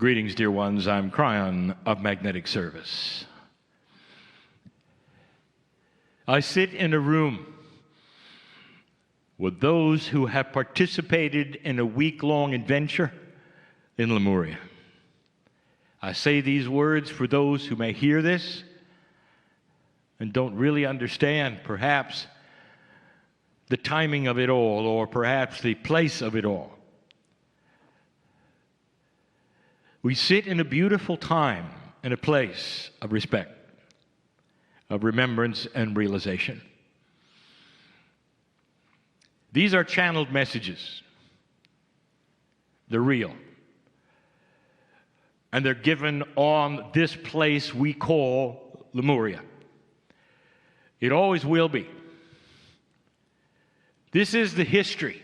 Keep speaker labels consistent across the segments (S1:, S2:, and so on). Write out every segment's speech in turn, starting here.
S1: Greetings, dear ones. I'm Kryon of Magnetic Service. I sit in a room with those who have participated in a week-long adventure in Lemuria. I say these words for those who may hear this and don't really understand, perhaps, the timing of it all, or perhaps the place of it all. We sit in a beautiful time and a place of respect, of remembrance and realization. These are channeled messages. They're real. And they're given on this place we call Lemuria. It always will be. This is the history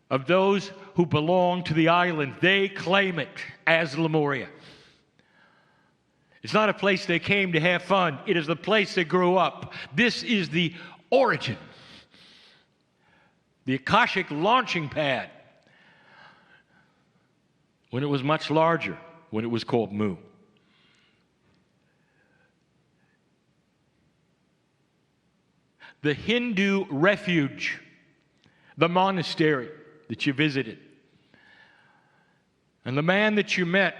S1: of those who belong to the island. They claim it as Lemuria. It's not a place they came to have fun. It is the place they grew up. This is the origin, the Akashic launching pad, when it was much larger, when it was called Mu. The Hindu refuge, the monastery that you visited, and the man that you met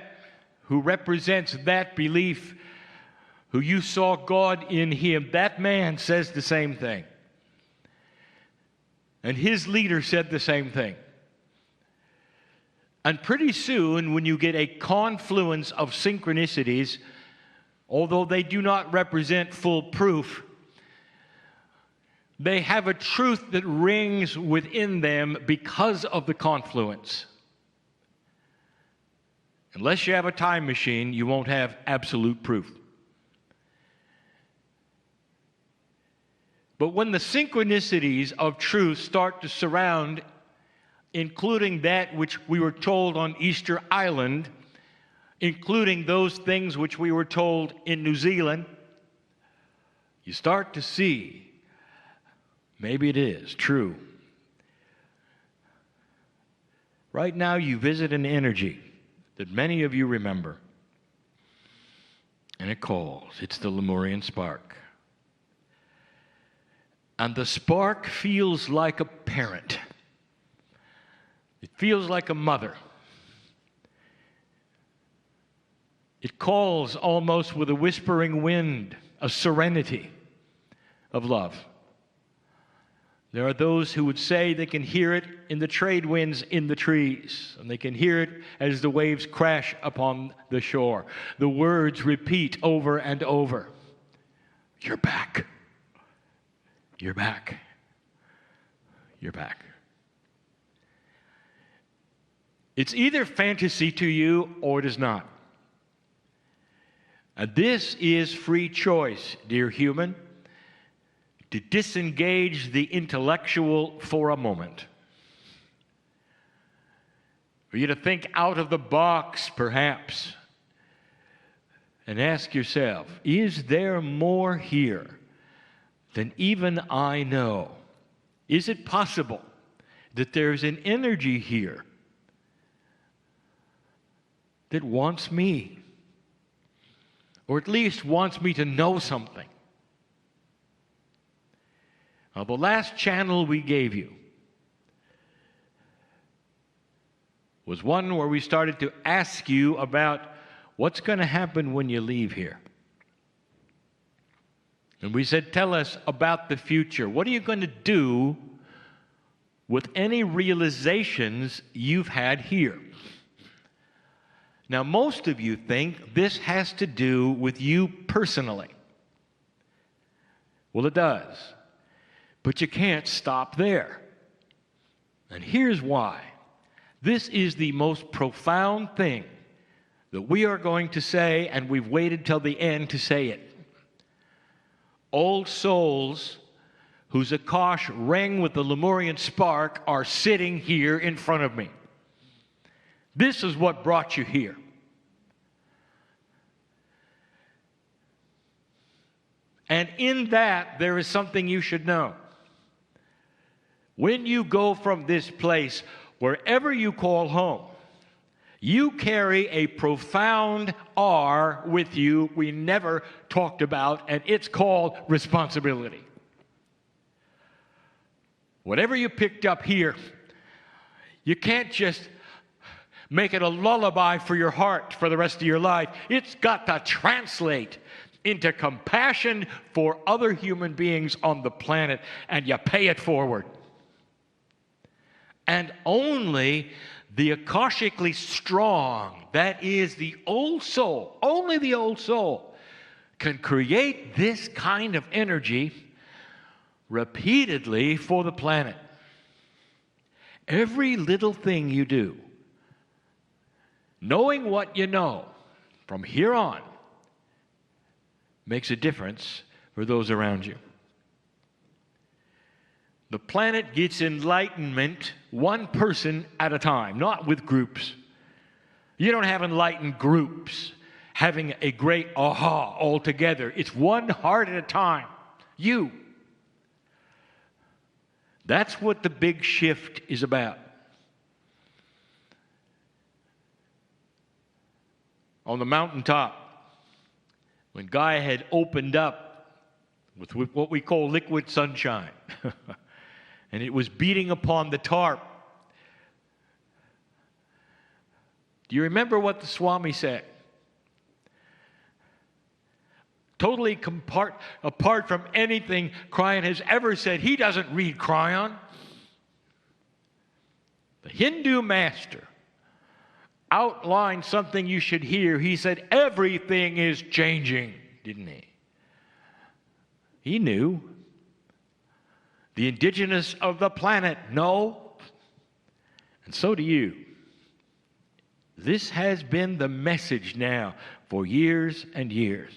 S1: who represents that belief, who you saw God in him, that man says the same thing. And his leader said the same thing. And pretty soon, when you get a confluence of synchronicities, although they do not represent full proof, they have a truth that rings within them because of the confluence. Unless you have a time machine, you won't have absolute proof. But when the synchronicities of truth start to surround, including that which we were told on Easter Island, including those things which we were told in New Zealand, you start to see maybe it is true. Right now, you visit an energy that many of you remember, and it calls. It's the Lemurian spark. And the spark feels like a parent. It feels like a mother. It calls almost with a whispering wind, a serenity of love. There are those who would say they can hear it in the trade winds in the trees, and they can hear it as the waves crash upon the shore. The words repeat over and over. You're back. You're back. You're back. It's either fantasy to you or it is not. And this is free choice, dear human, to disengage the intellectual for a moment. For you to think out of the box, perhaps, and ask yourself, is there more here than even I know? Is it possible that there's an energy here that wants me, or at least wants me to know something? Now, the last channel we gave you was one where we started to ask you about what's going to happen when you leave here. And we said, tell us about the future. What are you going to do with any realizations you've had here? Now, most of you think this has to do with you personally. Well, it does. But you can't stop there. And here's why. This is the most profound thing that we are going to say, and we've waited till the end to say it. Old souls whose Akash rang with the Lemurian spark are sitting here in front of me. This is what brought you here. And in that, there is something you should know. When you go from this place, wherever you call home, You carry a profound R with you we never talked about, and it's called responsibility. Whatever you picked up here, you can't just make it a lullaby for your heart for the rest of your life. It's got to translate into compassion for other human beings on the planet, and you pay it forward. And only the akashically strong, that is the old soul, only the old soul, can create this kind of energy repeatedly for the planet. Every little thing you do, knowing what you know from here on, makes a difference for those around you. The planet gets enlightenment one person at a time, not with groups. You don't have enlightened groups having a great aha all together. It's one heart at a time. You. That's what the big shift is about. On the mountaintop, when Gaia had opened up with what we call liquid sunshine, and it was beating upon the tarp, do you remember what the Swami said? Totally apart from anything Kryon has ever said. He doesn't read Kryon. The Hindu master outlined something you should hear. He said, everything is changing, didn't he? He knew. The indigenous of the planet know, and so do you. This has been the message now for years and years.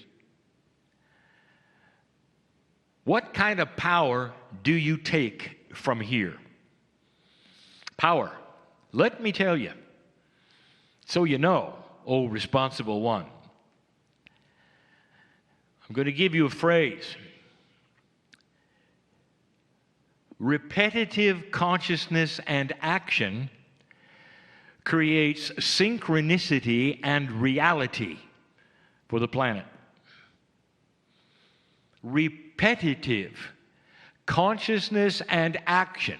S1: What kind of power do you take from here? Power. Let me tell you, so you know, oh responsible one. I'm going to give you a phrase. Repetitive consciousness and action creates synchronicity and reality for the planet. Repetitive consciousness and action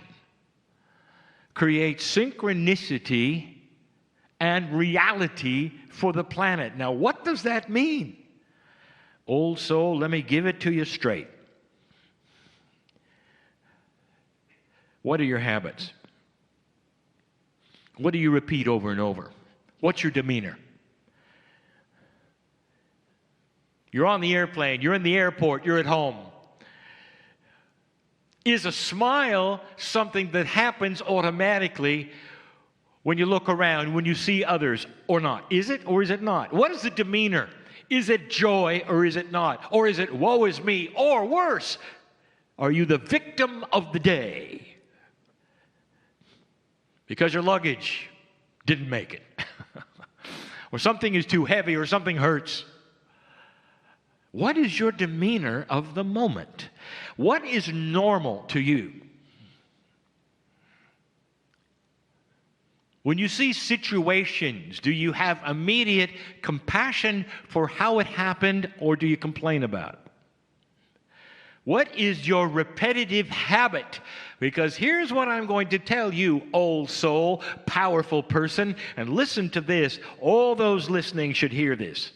S1: creates synchronicity and reality for the planet. Now, what does that mean? Old soul, let me give it to you straight. What are your habits? What do you repeat over and over? What's your demeanor? You're on the airplane, you're in the airport, you're at home. Is a smile something that happens automatically when you look around, when you see others, or not? Is it or is it not? What is the demeanor? Is it joy or is it not? Or is it woe is me? Or worse, are you the victim of the day? Because your luggage didn't make it. Or something is too heavy or something hurts. What is your demeanor of the moment? What is normal to you? When you see situations, do you have immediate compassion for how it happened, or do you complain about it? What is your repetitive habit? Because here's what I'm going to tell you, old soul, powerful person, and listen to this. All those listening should hear this.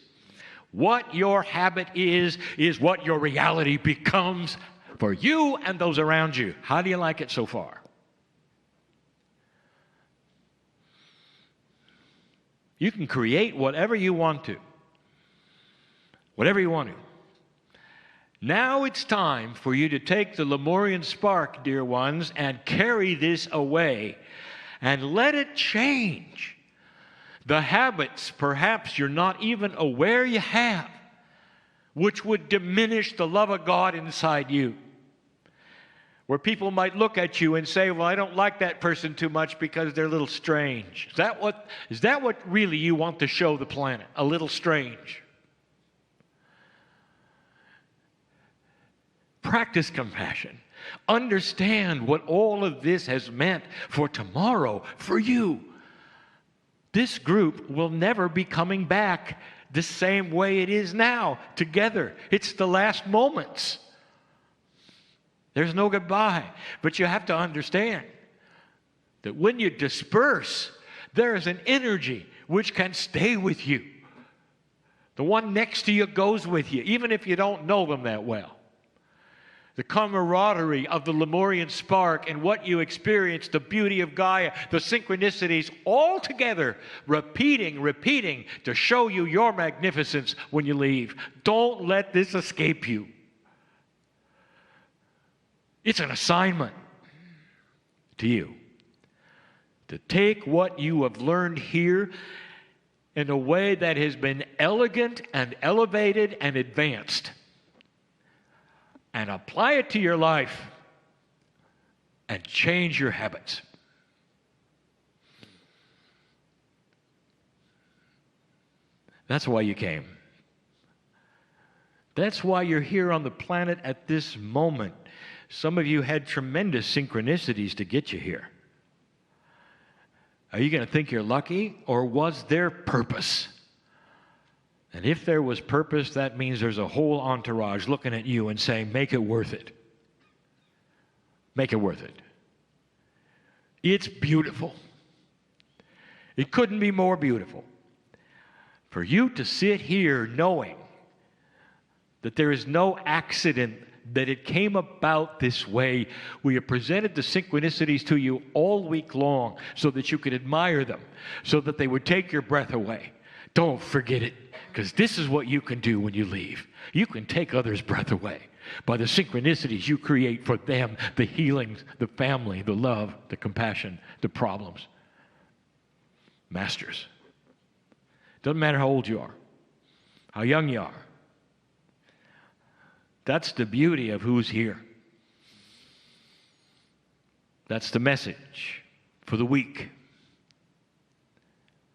S1: What your habit is what your reality becomes for you and those around you. How do you like it so far? You can create whatever you want to. Whatever you want to. Now it's time for you to take the Lemurian spark, dear ones, and carry this away and let it change the habits perhaps you're not even aware you have, which would diminish the love of God inside you. Where people might look at you and say, well, I don't like that person too much because they're a little strange. Is that what really you want to show the planet? A little strange. Practice compassion. Understand what all of this has meant for tomorrow, for you. this group will never be coming back the same way it is now, together. It's the last moments. There's no goodbye. But you have to understand that when you disperse, there is an energy which can stay with you. The one next to you goes with you, even if you don't know them that well. The camaraderie of the Lemurian spark and what you experience, the beauty of Gaia, the synchronicities, all together, repeating to show you your magnificence when you leave. Don't let this escape you. It's an assignment to you to take what you have learned here in a way that has been elegant and elevated and advanced, and apply it to your life and change your habits. That's why you came. That's why you're here on the planet at this moment. Some of you had tremendous synchronicities to get you here. Are you going to think you're lucky, or was there purpose? And if there was purpose, that means there's a whole entourage looking at you and saying, make it worth it. Make it worth it. It's beautiful. It couldn't be more beautiful. For you to sit here knowing that there is no accident, that it came about this way. We have presented the synchronicities to you all week long so that you could admire them, so that they would take your breath away. Don't forget it, because this is what you can do when you leave. You can take others' breath away by the synchronicities you create for them, the healings, the family, the love, the compassion, the problems. Masters. Doesn't matter how old you are, how young you are. That's the beauty of who's here. That's the message for the week.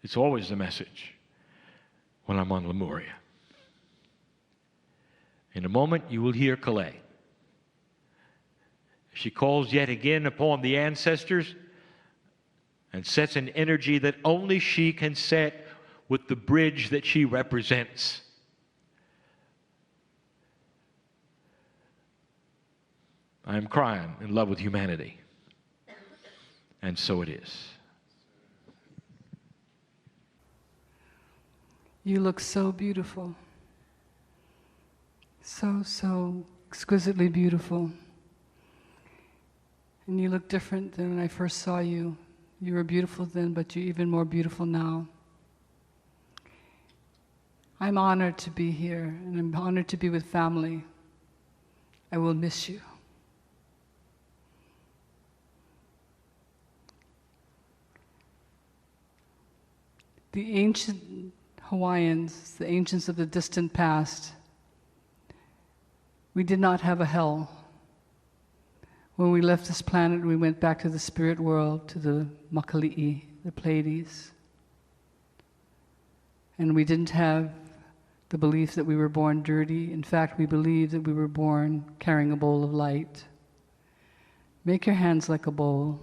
S1: It's always the message when I'm on Lemuria. In a moment, you will hear Calais. She calls yet again upon the ancestors and sets an energy that only she can set with the bridge that she represents. I am Kryon, in love with humanity. And so it is.
S2: You look so beautiful. So exquisitely beautiful. And you look different than when I first saw you. You were beautiful then, but you're even more beautiful now. I'm honored to be here, and I'm honored to be with family. I will miss you. The ancient Hawaiians, the ancients of the distant past, we did not have a hell. When we left this planet, we went back to the spirit world, to the Makali'i, the Pleiades. And we didn't have the belief that we were born dirty. In fact, we believed that we were born carrying a bowl of light. Make your hands like a bowl.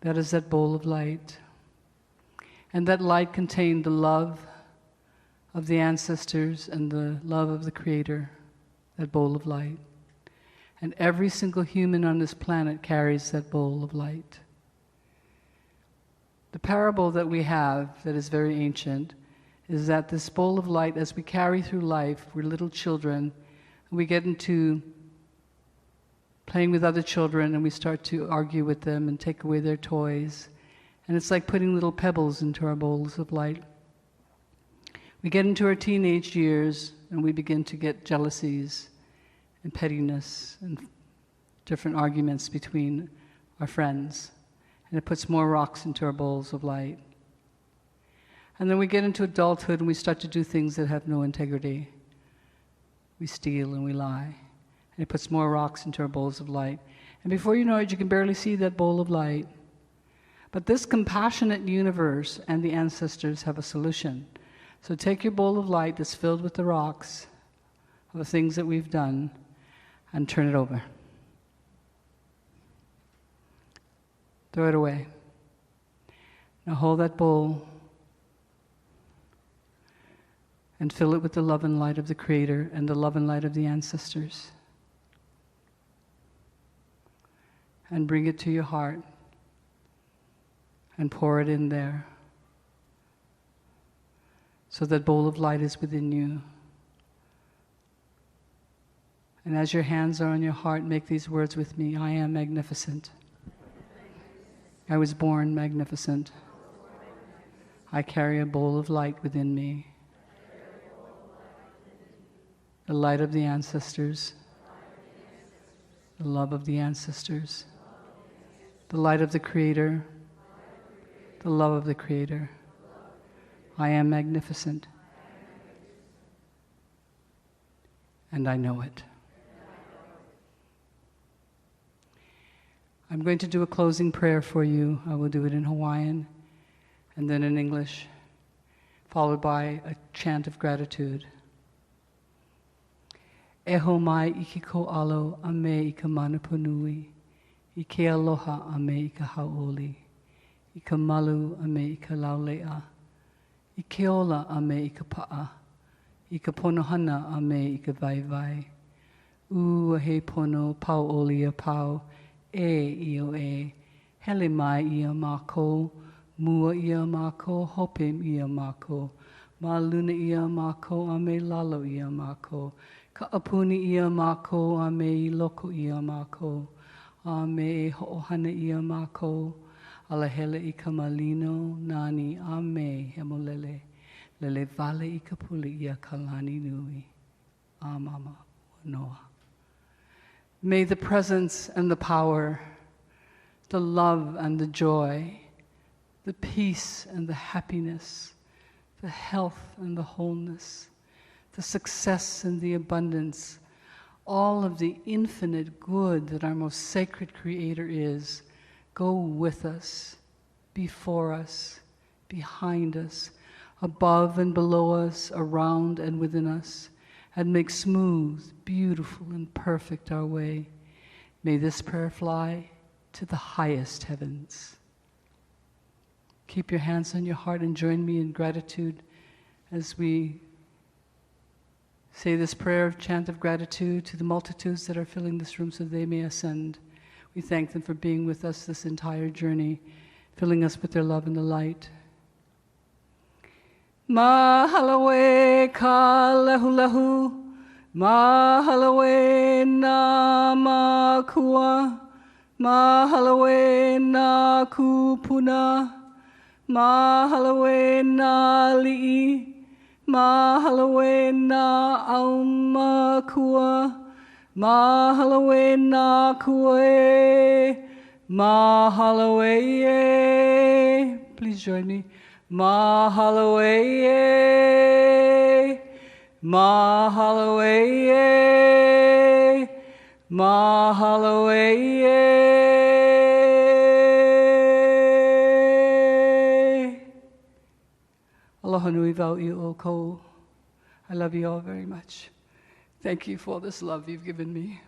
S2: That is that bowl of light. And that light contained the love of the ancestors and the love of the Creator, that bowl of light. And every single human on this planet carries that bowl of light. The parable that we have, that is very ancient, is that this bowl of light, as we carry through life, we're little children, and we get into playing with other children, and we start to argue with them and take away their toys. And it's like putting little pebbles into our bowls of light. We get into our teenage years, and we begin to get jealousies and pettiness and different arguments between our friends. And it puts more rocks into our bowls of light. And then we get into adulthood, and we start to do things that have no integrity. We steal and we lie. And it puts more rocks into our bowls of light. And before you know it, you can barely see that bowl of light. But this compassionate universe and the ancestors have a solution. So take your bowl of light that's filled with the rocks of the things that we've done and turn it over. Throw it away. Now hold that bowl and fill it with the love and light of the Creator and the love and light of the ancestors. And bring it to your heart and pour it in there so that bowl of light is within you. And as your hands are on your heart, make these words with me. I am magnificent. I was born magnificent. I carry a bowl of light within me. The light of the ancestors. The love of the ancestors. The light of the Creator. The love of the Creator. I am magnificent. And I know it. I'm going to do a closing prayer for you. I will do it in Hawaiian and then in English, followed by a chant of gratitude. Eho mai iki ko alo a me i ka manapunui, i ke aloha a me i ka haoli, i ka malu a me i ka laulea, i ke ola a me i ka pa'a, i ka ponohana a me i ka vaivai. A he pono pau oli a pau, io hele mai ia mako, mua ia mako, hopim ia mako, ma luna ia mako, a me lalo ia mako, ka apuni ia mako, a me I loko ia mako, a me ho'ohana ia mako, ala hele I ka malino, nani a me hemolele, lele vale I ka puli ia kalani nui, a mama noa. May the presence and the power, the love and the joy, the peace and the happiness, the health and the wholeness, the success and the abundance, all of the infinite good that our most sacred Creator is, go with us, before us, behind us, above and below us, around and within us, and make smooth, beautiful, and perfect our way. May this prayer fly to the highest heavens. Keep your hands on your heart and join me in gratitude as we say this prayer of chant of gratitude to the multitudes that are filling this room so they may ascend. We thank them for being with us this entire journey, filling us with their love and the light. Mahalawe ka lehu lehu, mahalawe na makua, mahalawe na kupuna, mahalawe na li'i, mahalawe na aumakua, mahalawe na kue, mahalawe. Please join me. Mahalawe, mahalawe, mahalawe. Aloha nui wau I o kou. I love you all very much. Thank you for this love you've given me.